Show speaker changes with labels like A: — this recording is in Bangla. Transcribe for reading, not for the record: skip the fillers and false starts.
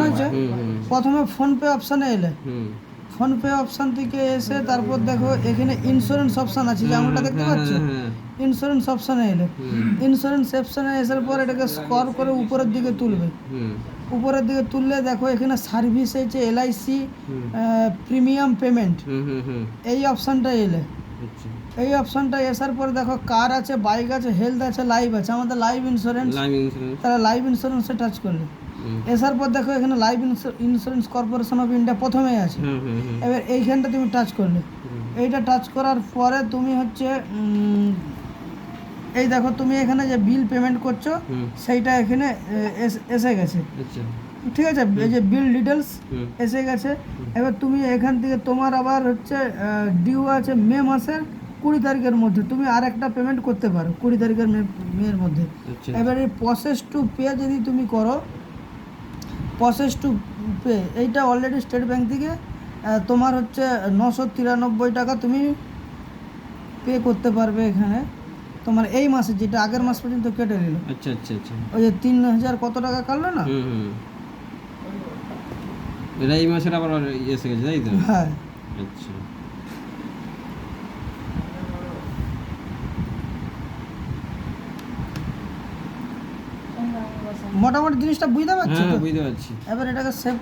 A: হয়েছে, প্রথমে ফোনপে অপশানে এলে, ফোনপে অপশান থেকে এসে তারপর দেখো এখানে ইন্স্যুরেন্স অপশান আছে, যে আঙুলটা দেখতে পাচ্ছ, ইন্স্যুরেন্স অপশানে এলে, ইন্স্যুরেন্স অপশানে আসার পর এটাকে স্কর করে উপরের দিকে তুলবে। উপরের দিকে তুললে দেখো এখানে সার্ভিস হয়েছে এলআইসি প্রিমিয়াম পেমেন্ট, এই অপশানটা এলে, এই অপশানটা আসার পর দেখো কার আছে, বাইক আছে, হেলথ আছে, লাইফ আছে, আমাদের লাইফ ইন্স্যুরেন্স, তাহলে লাইফ ইন্স্যুরেন্সে টাচ করলে আসার পর দেখো এখানে life insurance corporation of India প্রথমে আছে। এবার এইখানটা তুমি টাচ করলে, এইটা টাচ করার পরে তুমি হচ্ছে এই দেখো তুমি এখানে যে বিল পেমেন্ট করছো সেইটা এখানে এসে গেছে, ঠিক আছে, এই যে বিল ডিটেলস এসে গেছে। এবার তুমি এখান থেকে তোমার আবার হচ্ছে ডিউ আছে মে মাসের 20 তারিখের মধ্যে, তুমি আর একটা পেমেন্ট করতে পারো 20 তারিখের মের মধ্যে। এবার এই প্রসেস টু পে যদি তুমি করো, প্রসেস টু পে এইটা অলরেডি স্টেট ব্যাংক থেকে তোমার হচ্ছে 993 টাকা তুমি পে করতে পারবে এখানে তোমার এই মাসে, যেটা আগের মাস পর্যন্ত কেটে নিল।
B: আচ্ছা আচ্ছা আচ্ছা,
A: ওই যে 3000 কত টাকা কাটলো না,
B: এটা এই মাসের আবার এসে গেছে তাই তো?
A: হ্যাঁ।
B: আচ্ছা,
A: মোটামুটি জিনিসটা বুঝতে পারছো?
B: হ্যাঁ বুঝতে পারছি।
A: এবার এটাকে সেভ